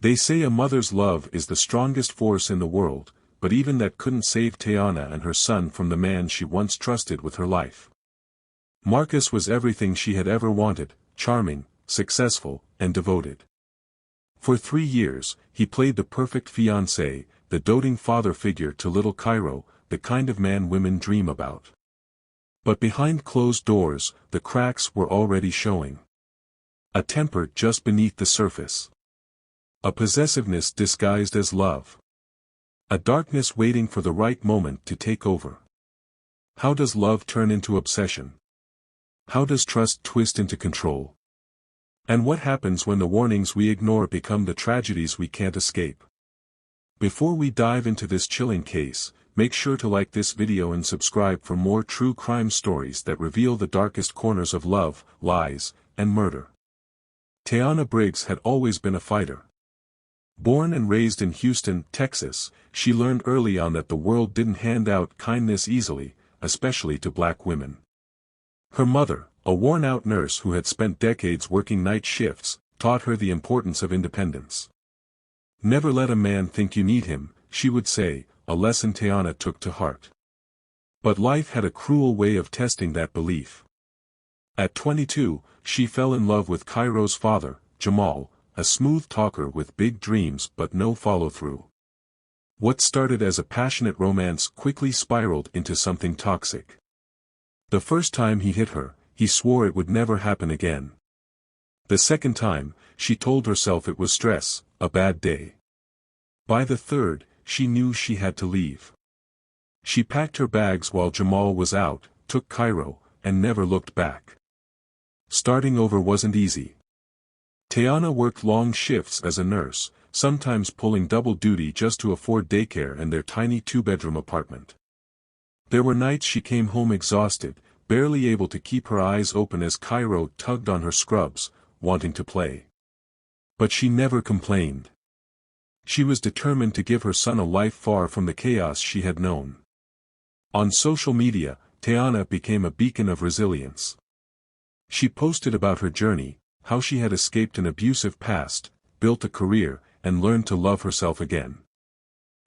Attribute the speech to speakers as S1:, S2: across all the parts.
S1: They say a mother's love is the strongest force in the world, but even that couldn't save Teyana and her son from the man she once trusted with her life. Marcus was everything she had ever wanted: charming, successful, and devoted. For 3 years, he played the perfect fiancé, the doting father figure to little Cairo, the kind of man women dream about. But behind closed doors, the cracks were already showing. A temper just beneath the surface. A possessiveness disguised as love. A darkness waiting for the right moment to take over. How does love turn into obsession? How does trust twist into control? And what happens when the warnings we ignore become the tragedies we can't escape? Before we dive into this chilling case, make sure to like this video and subscribe for more true crime stories that reveal the darkest corners of love, lies, and murder. Teyana Briggs had always been a fighter. Born and raised in Houston, Texas, she learned early on that the world didn't hand out kindness easily, especially to black women. Her mother, a worn-out nurse who had spent decades working night shifts, taught her the importance of independence. "Never let a man think you need him," she would say, a lesson Teyana took to heart. But life had a cruel way of testing that belief. At 22, she fell in love with Cairo's father, Jamal, a smooth talker with big dreams but no follow-through. What started as a passionate romance quickly spiraled into something toxic. The first time he hit her, he swore it would never happen again. The second time, she told herself it was stress, a bad day. By the third, she knew she had to leave. She packed her bags while Jamal was out, took Cairo, and never looked back. Starting over wasn't easy. Teyana worked long shifts as a nurse, sometimes pulling double duty just to afford daycare and their tiny 2-bedroom apartment. There were nights she came home exhausted, barely able to keep her eyes open as Cairo tugged on her scrubs, wanting to play. But she never complained. She was determined to give her son a life far from the chaos she had known. On social media, Teyana became a beacon of resilience. She posted about her journey, how she had escaped an abusive past, built a career, and learned to love herself again.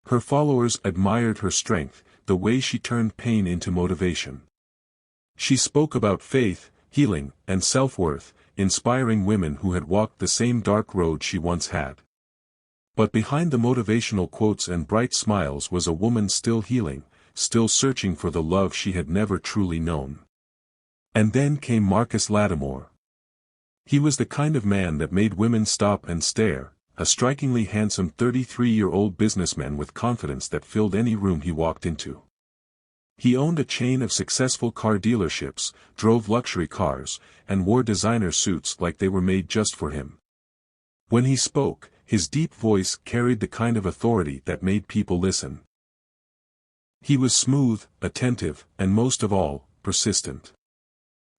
S1: Her followers admired her strength, the way she turned pain into motivation. She spoke about faith, healing, and self-worth, inspiring women who had walked the same dark road she once had. But behind the motivational quotes and bright smiles was a woman still healing, still searching for the love she had never truly known. And then came Marcus Lattimore. He was the kind of man that made women stop and stare, a strikingly handsome 33-year-old businessman with confidence that filled any room he walked into. He owned a chain of successful car dealerships, drove luxury cars, and wore designer suits like they were made just for him. When he spoke, his deep voice carried the kind of authority that made people listen. He was smooth, attentive, and most of all, persistent.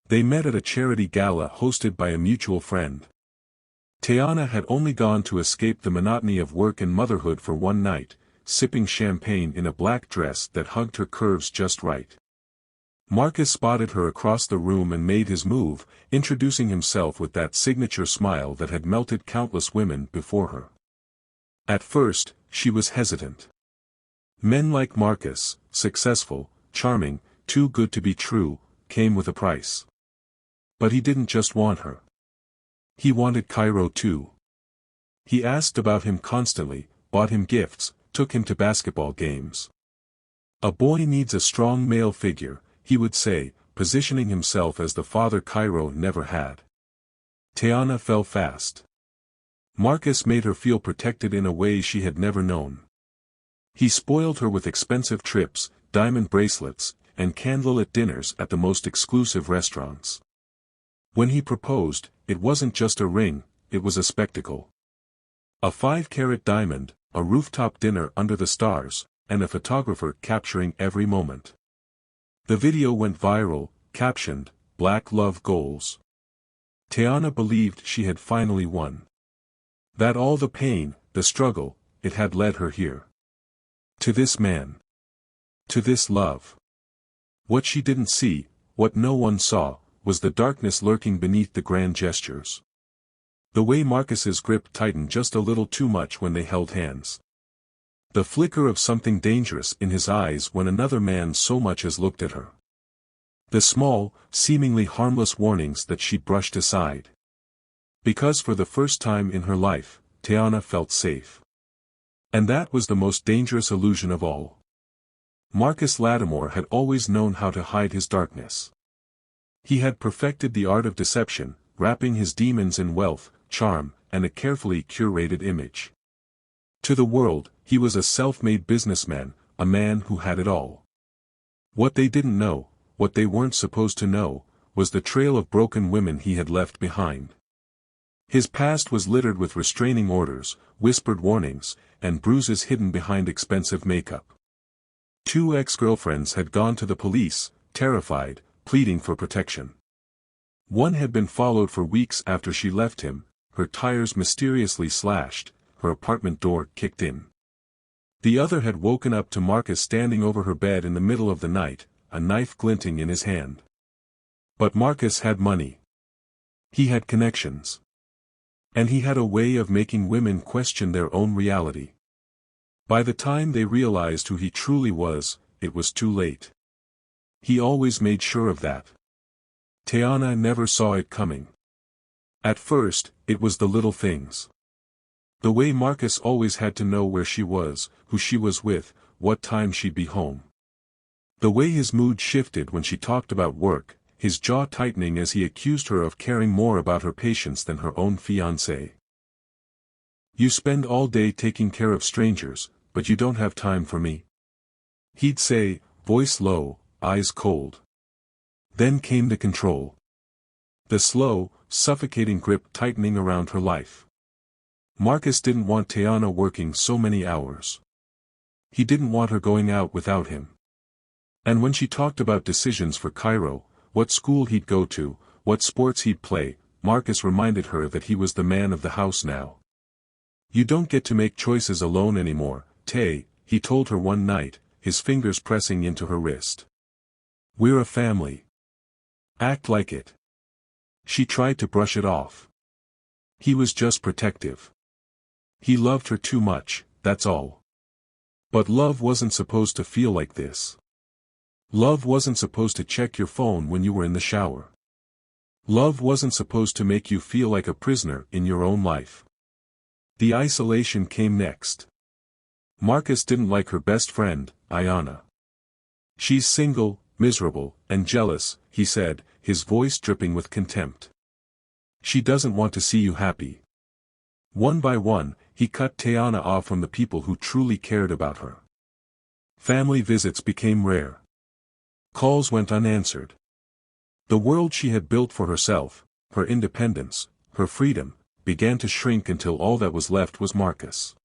S1: They met at a charity gala hosted by a mutual friend. Teyana had only gone to escape the monotony of work and motherhood for one night, sipping champagne in a black dress that hugged her curves just right. Marcus spotted her across the room and made his move, introducing himself with that signature smile that had melted countless women before her. At first, she was hesitant. Men like Marcus, successful, charming, too good to be true, came with a price. But he didn't just want her. He wanted Cairo too. He asked about him constantly, bought him gifts, took him to basketball games. "A boy needs a strong male figure," he would say, positioning himself as the father Cairo never had. Teyana fell fast. Marcus made her feel protected in a way she had never known. He spoiled her with expensive trips, diamond bracelets, and candlelit dinners at the most exclusive restaurants. When he proposed, it wasn't just a ring, it was a spectacle. A 5-carat diamond, a rooftop dinner under the stars, and a photographer capturing every moment. The video went viral, captioned, "Black Love Goals." Teyana believed she had finally won. That all the pain, the struggle, it had led her here. To this man. To this love. What she didn't see, what no one saw, was the darkness lurking beneath the grand gestures. The way Marcus's grip tightened just a little too much when they held hands. The flicker of something dangerous in his eyes when another man so much as looked at her. The small, seemingly harmless warnings that she brushed aside. Because for the first time in her life, Tiana felt safe. And that was the most dangerous illusion of all. Marcus Lattimore had always known how to hide his darkness. He had perfected the art of deception, wrapping his demons in wealth, charm, and a carefully curated image. To the world, he was a self-made businessman, a man who had it all. What they didn't know, what they weren't supposed to know, was the trail of broken women he had left behind. His past was littered with restraining orders, whispered warnings, and bruises hidden behind expensive makeup. 2 ex-girlfriends had gone to the police, terrified, pleading for protection. One had been followed for weeks after she left him, her tires mysteriously slashed, her apartment door kicked in. The other had woken up to Marcus standing over her bed in the middle of the night, a knife glinting in his hand. But Marcus had money. He had connections. And he had a way of making women question their own reality. By the time they realized who he truly was, it was too late. He always made sure of that. Tiana never saw it coming. At first, it was the little things. The way Marcus always had to know where she was, who she was with, what time she'd be home. The way his mood shifted when she talked about work, his jaw tightening as he accused her of caring more about her patients than her own fiancé. "You spend all day taking care of strangers, but you don't have time for me," he'd say, voice low, eyes cold. Then came the control. The slow, suffocating grip tightening around her life. Marcus didn't want Tiana working so many hours. He didn't want her going out without him. And when she talked about decisions for Cairo, what school he'd go to, what sports he'd play, Marcus reminded her that he was the man of the house now. "You don't get to make choices alone anymore, Tay," he told her one night, his fingers pressing into her wrist. "We're a family. Act like it." She tried to brush it off. He was just protective. He loved her too much, that's all. But love wasn't supposed to feel like this. Love wasn't supposed to check your phone when you were in the shower. Love wasn't supposed to make you feel like a prisoner in your own life. The isolation came next. Marcus didn't like her best friend, Ayana. "She's single, miserable, and jealous," he said, his voice dripping with contempt. "She doesn't want to see you happy." One by one, he cut Tiana off from the people who truly cared about her. Family visits became rare. Calls went unanswered. The world she had built for herself, her independence, her freedom, began to shrink until all that was left was Marcus.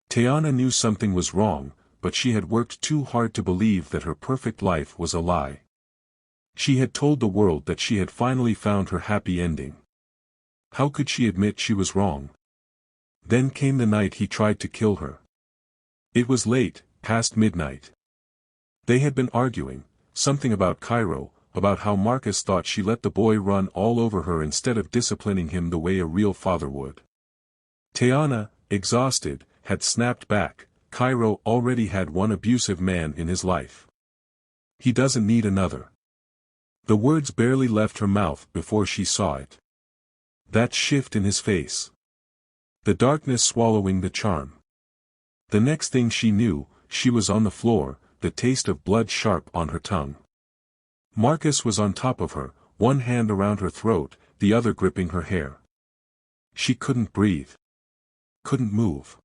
S1: Tiana knew something was wrong, but she had worked too hard to believe that her perfect life was a lie. She had told the world that she had finally found her happy ending. How could she admit she was wrong? Then came the night he tried to kill her. It was late, past midnight. They had been arguing, something about Cairo, about how Marcus thought she let the boy run all over her instead of disciplining him the way a real father would. Tiana, exhausted, had snapped back. Cairo already had one abusive man in his life. He doesn't need another. The words barely left her mouth before she saw it. That shift in his face. The darkness swallowing the charm. The next thing she knew, she was on the floor, the taste of blood sharp on her tongue. Marcus was on top of her, one hand around her throat, the other gripping her hair. She couldn't breathe. Couldn't move.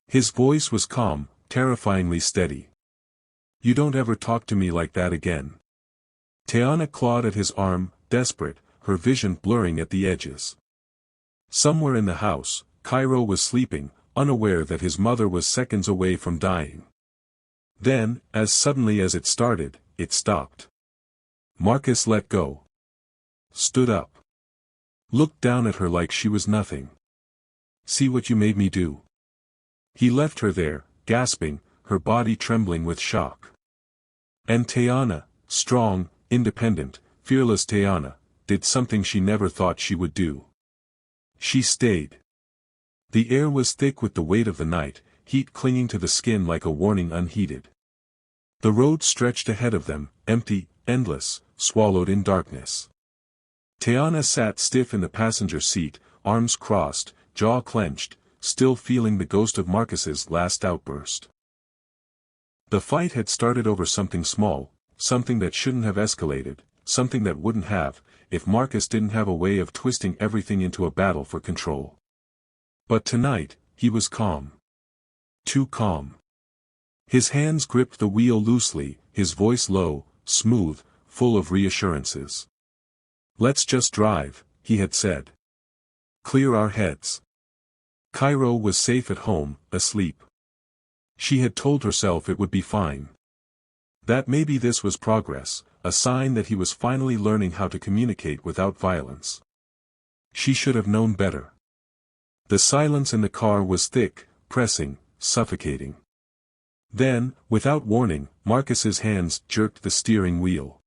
S1: His voice was calm, terrifyingly steady. "You don't ever talk to me like that again." Tiana clawed at his arm, desperate, her vision blurring at the edges. Somewhere in the house, Cairo was sleeping, unaware that his mother was seconds away from dying. Then, as suddenly as it started, it stopped. Marcus let go. Stood up. Looked down at her like she was nothing. "See what you made me do." He left her there, gasping, her body trembling with shock. And Tiana, strong, independent, fearless Tiana, did something she never thought she would do. She stayed. The air was thick with the weight of the night, heat clinging to the skin like a warning unheeded. The road stretched ahead of them, empty, endless, swallowed in darkness. Teyana sat stiff in the passenger seat, arms crossed, jaw clenched, still feeling the ghost of Marcus's last outburst. The fight had started over something small, something that shouldn't have escalated, something that wouldn't have, if Marcus didn't have a way of twisting everything into a battle for control. But tonight, he was calm. Too calm. His hands gripped the wheel loosely, his voice low, smooth, full of reassurances. "Let's just drive," he had said. "Clear our heads." Cairo was safe at home, asleep. She had told herself it would be fine. That maybe this was progress, a sign that he was finally learning how to communicate without violence. She should have known better. The silence in the car was thick, pressing, suffocating. Then, without warning, Marcus's hands jerked the steering wheel.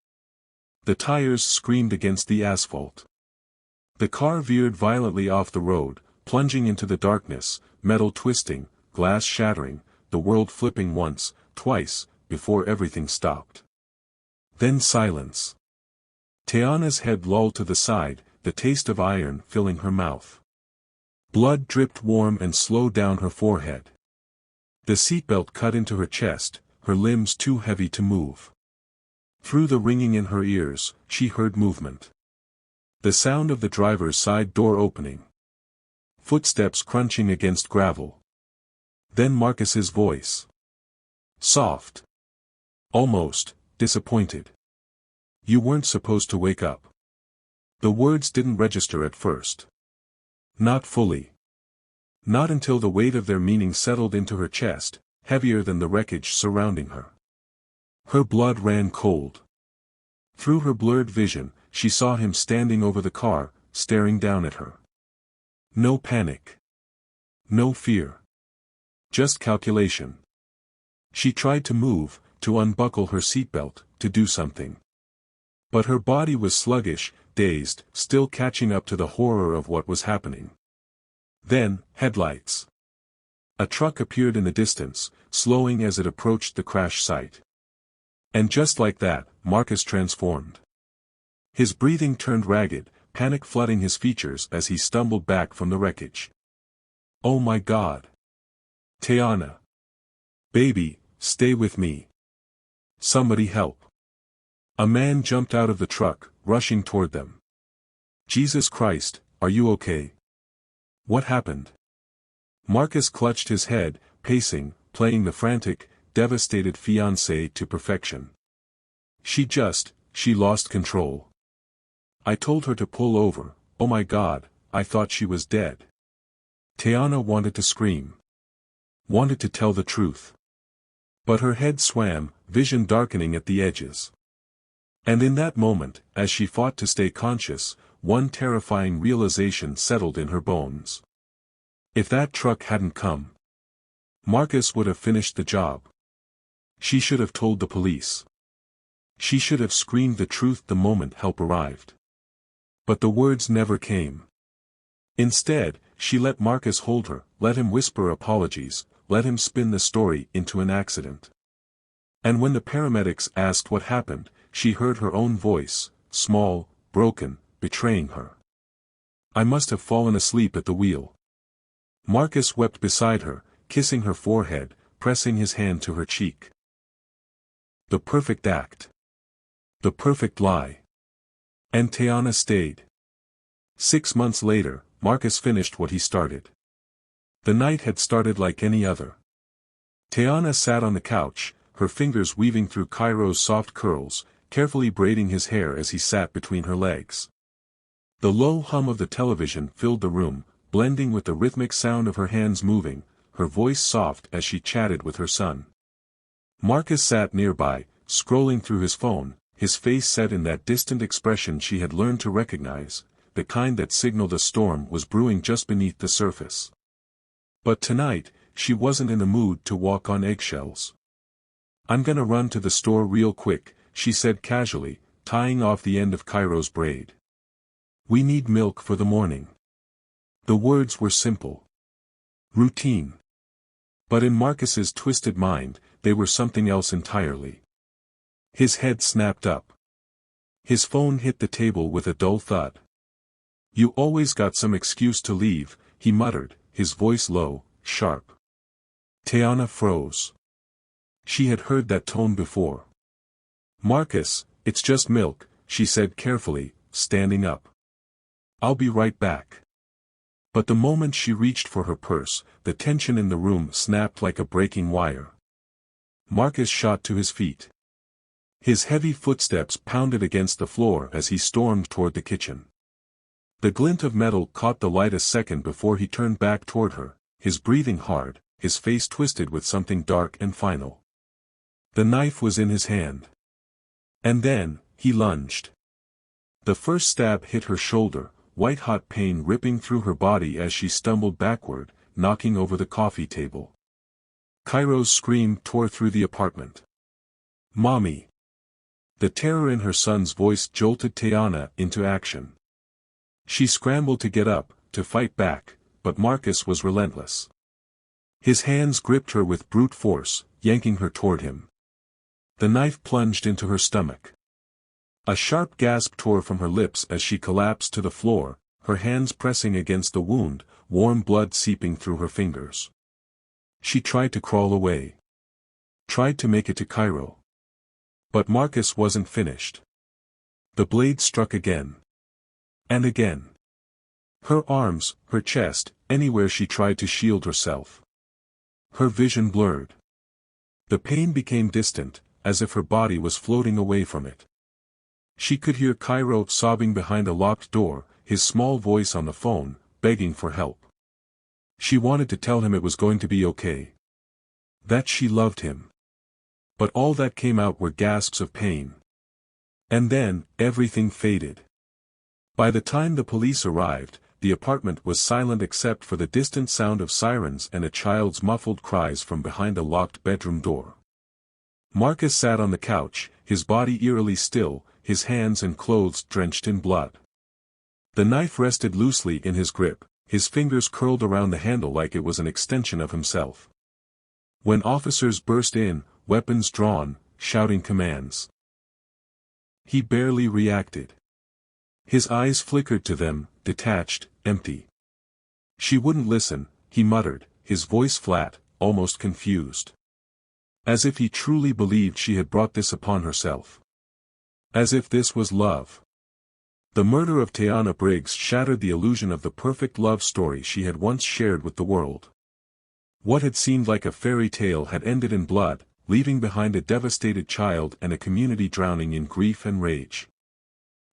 S1: The tires screamed against the asphalt. The car veered violently off the road, plunging into the darkness, metal twisting, glass shattering, the world flipping once, twice, before everything stopped. Then silence. Teyana's head lolled to the side, the taste of iron filling her mouth. Blood dripped warm and slow down her forehead. The seatbelt cut into her chest, her limbs too heavy to move. Through the ringing in her ears, she heard movement. The sound of the driver's side door opening. Footsteps crunching against gravel. Then Marcus's voice. Soft. Almost, disappointed. "You weren't supposed to wake up." The words didn't register at first. Not fully. Not until the weight of their meaning settled into her chest, heavier than the wreckage surrounding her. Her blood ran cold. Through her blurred vision, she saw him standing over the car, staring down at her. No panic. No fear. Just calculation. She tried to move, to unbuckle her seatbelt, to do something. But her body was sluggish, dazed, still catching up to the horror of what was happening. Then, headlights. A truck appeared in the distance, slowing as it approached the crash site. And just like that, Marcus transformed. His breathing turned ragged, panic flooding his features as he stumbled back from the wreckage. "Oh my God. Teyana. Baby, stay with me. Somebody help." A man jumped out of the truck, rushing toward them. "Jesus Christ, are you okay? What happened?" Marcus clutched his head, pacing, playing the frantic, devastated fiancé to perfection. She lost control. I told her to pull over, oh my God, I thought she was dead." Teyana wanted to scream. Wanted to tell the truth. But her head swam, vision darkening at the edges. And in that moment, as she fought to stay conscious, one terrifying realization settled in her bones. If that truck hadn't come, Marcus would have finished the job. She should have told the police. She should have screamed the truth the moment help arrived. But the words never came. Instead, she let Marcus hold her, let him whisper apologies, let him spin the story into an accident. And when the paramedics asked what happened, she heard her own voice, small, broken, betraying her. "I must have fallen asleep at the wheel." Marcus wept beside her, kissing her forehead, pressing his hand to her cheek. The perfect act. The perfect lie. And Teyana stayed. 6 months later, Marcus finished what he started. The night had started like any other. Teyana sat on the couch, her fingers weaving through Cairo's soft curls, carefully braiding his hair as he sat between her legs. The low hum of the television filled the room, blending with the rhythmic sound of her hands moving, her voice soft as she chatted with her son. Marcus sat nearby, scrolling through his phone, his face set in that distant expression she had learned to recognize, the kind that signaled a storm was brewing just beneath the surface. But tonight, she wasn't in the mood to walk on eggshells. "I'm gonna run to the store real quick," she said casually, tying off the end of Cairo's braid. "We need milk for the morning." The words were simple. Routine. But in Marcus's twisted mind, they were something else entirely. His head snapped up. His phone hit the table with a dull thud. "You always got some excuse to leave," he muttered, his voice low, sharp. Teyana froze. She had heard that tone before. "Marcus, it's just milk," she said carefully, standing up. "I'll be right back." But the moment she reached for her purse, the tension in the room snapped like a breaking wire. Marcus shot to his feet. His heavy footsteps pounded against the floor as he stormed toward the kitchen. The glint of metal caught the light a second before he turned back toward her, his breathing hard, his face twisted with something dark and final. The knife was in his hand. And then, he lunged. The first stab hit her shoulder, white-hot pain ripping through her body as she stumbled backward, knocking over the coffee table. Cairo's scream tore through the apartment. "Mommy!" The terror in her son's voice jolted Teyana into action. She scrambled to get up, to fight back, but Marcus was relentless. His hands gripped her with brute force, yanking her toward him. The knife plunged into her stomach. A sharp gasp tore from her lips as she collapsed to the floor, her hands pressing against the wound, warm blood seeping through her fingers. She tried to crawl away. Tried to make it to Cairo. But Marcus wasn't finished. The blade struck again. And again. Her arms, her chest, anywhere she tried to shield herself. Her vision blurred. The pain became distant, as if her body was floating away from it. She could hear Cairo sobbing behind a locked door, his small voice on the phone, begging for help. She wanted to tell him it was going to be okay. That she loved him. But all that came out were gasps of pain. And then, everything faded. By the time the police arrived, the apartment was silent except for the distant sound of sirens and a child's muffled cries from behind a locked bedroom door. Marcus sat on the couch, his body eerily still, his hands and clothes drenched in blood. The knife rested loosely in his grip, his fingers curled around the handle like it was an extension of himself. When officers burst in, weapons drawn, shouting commands, he barely reacted. His eyes flickered to them, detached, empty. "She wouldn't listen," he muttered, his voice flat, almost confused. As if he truly believed she had brought this upon herself. As if this was love. The murder of Teyana Briggs shattered the illusion of the perfect love story she had once shared with the world. What had seemed like a fairy tale had ended in blood, leaving behind a devastated child and a community drowning in grief and rage.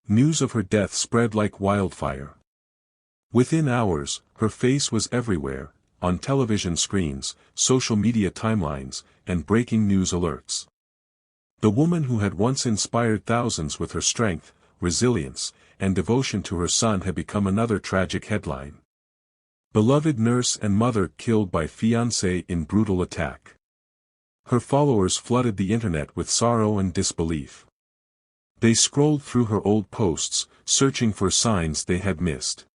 S1: News of her death spread like wildfire. Within hours, her face was everywhere, on television screens, social media timelines, and breaking news alerts. The woman who had once inspired thousands with her strength, resilience, and devotion to her son had become another tragic headline. Beloved nurse and mother killed by fiancé in brutal attack. Her followers flooded the internet with sorrow and disbelief. They scrolled through her old posts, searching for signs they had missed.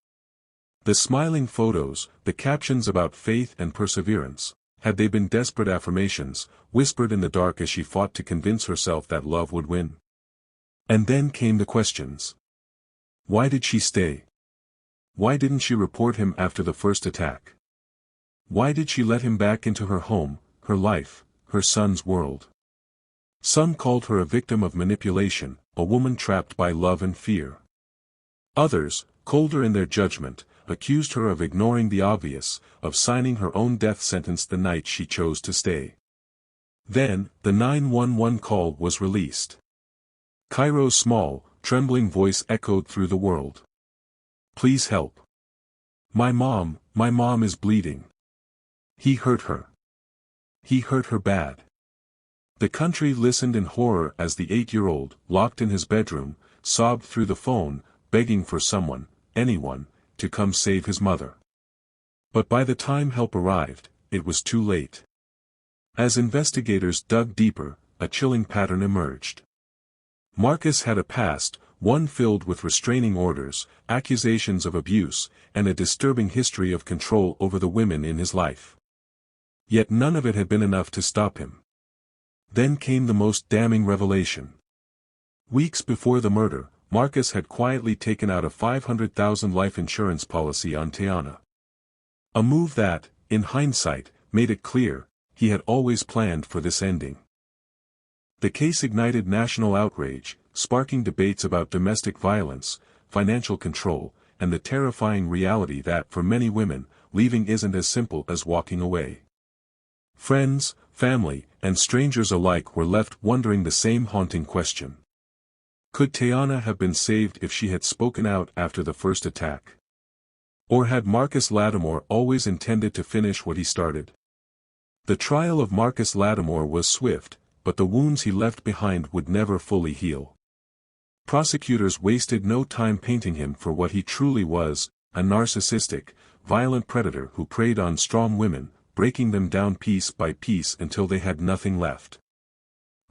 S1: The smiling photos, the captions about faith and perseverance, had they been desperate affirmations, whispered in the dark as she fought to convince herself that love would win. And then came the questions. Why did she stay? Why didn't she report him after the first attack? Why did she let him back into her home, her life, her son's world? Some called her a victim of manipulation, a woman trapped by love and fear. Others, colder in their judgment, accused her of ignoring the obvious, of signing her own death sentence the night she chose to stay. Then, the 911 call was released. Cairo's small, trembling voice echoed through the world. "Please help. My mom is bleeding. He hurt her. He hurt her bad." The country listened in horror as the 8-year-old, locked in his bedroom, sobbed through the phone, begging for someone, anyone, to come save his mother. But by the time help arrived, it was too late. As investigators dug deeper, a chilling pattern emerged. Marcus had a past, one filled with restraining orders, accusations of abuse, and a disturbing history of control over the women in his life. Yet none of it had been enough to stop him. Then came the most damning revelation. Weeks before the murder, Marcus had quietly taken out a $500,000 life insurance policy on Tiana. A move that, in hindsight, made it clear, he had always planned for this ending. The case ignited national outrage, sparking debates about domestic violence, financial control, and the terrifying reality that for many women, leaving isn't as simple as walking away. Friends, family, and strangers alike were left wondering the same haunting question. Could Tiana have been saved if she had spoken out after the first attack? Or had Marcus Lattimore always intended to finish what he started? The trial of Marcus Lattimore was swift, but the wounds he left behind would never fully heal. Prosecutors wasted no time painting him for what he truly was, a narcissistic, violent predator who preyed on strong women, breaking them down piece by piece until they had nothing left.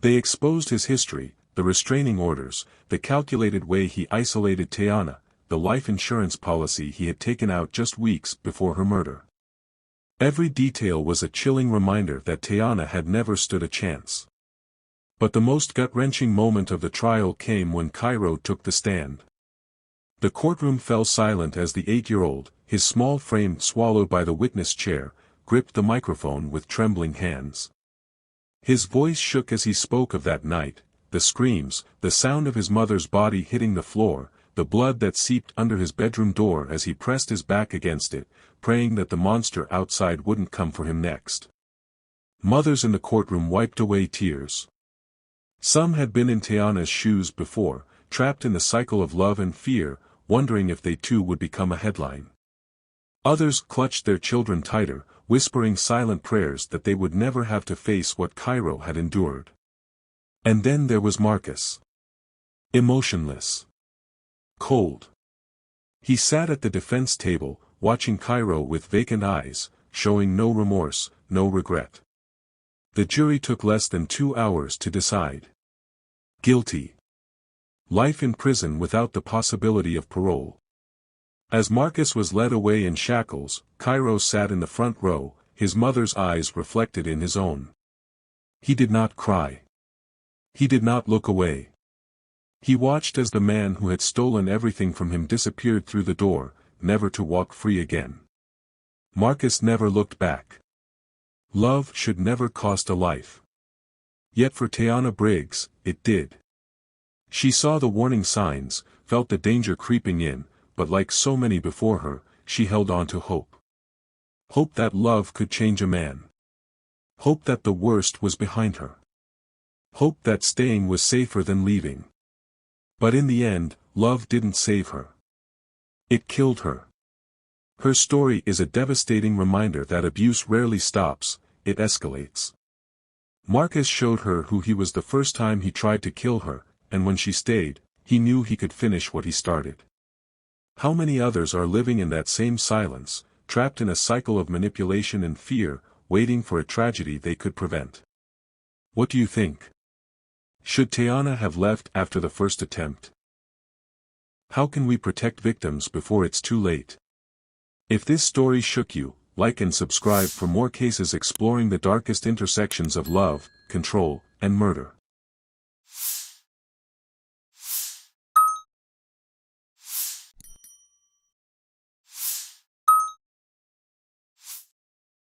S1: They exposed his history, the restraining orders, the calculated way he isolated Tiana, the life insurance policy he had taken out just weeks before her murder. Every detail was a chilling reminder that Tiana had never stood a chance. But the most gut-wrenching moment of the trial came when Cairo took the stand. The courtroom fell silent as the 8-year-old, his small frame swallowed by the witness chair, gripped the microphone with trembling hands. His voice shook as he spoke of that night, the screams, the sound of his mother's body hitting the floor, the blood that seeped under his bedroom door as he pressed his back against it, praying that the monster outside wouldn't come for him next. Mothers in the courtroom wiped away tears. Some had been in Tiana's shoes before, trapped in the cycle of love and fear, wondering if they too would become a headline. Others clutched their children tighter, whispering silent prayers that they would never have to face what Cairo had endured. And then there was Marcus. Emotionless. Cold. He sat at the defense table, watching Cairo with vacant eyes, showing no remorse, no regret. The jury took less than 2 hours to decide. Guilty. Life in prison without the possibility of parole. As Marcus was led away in shackles, Cairo sat in the front row, his mother's eyes reflected in his own. He did not cry. He did not look away. He watched as the man who had stolen everything from him disappeared through the door, never to walk free again. Marcus never looked back. Love should never cost a life. Yet for Tiana Briggs, it did. She saw the warning signs, felt the danger creeping in, but like so many before her, she held on to hope. Hope that love could change a man. Hope that the worst was behind her. Hope that staying was safer than leaving. But in the end, love didn't save her. It killed her. Her story is a devastating reminder that abuse rarely stops, it escalates. Marcus showed her who he was the first time he tried to kill her, and when she stayed, he knew he could finish what he started. How many others are living in that same silence, trapped in a cycle of manipulation and fear, waiting for a tragedy they could prevent? What do you think? Should Tiana have left after the first attempt? How can we protect victims before it's too late? If this story shook you, like and subscribe for more cases exploring the darkest intersections of love, control, and murder.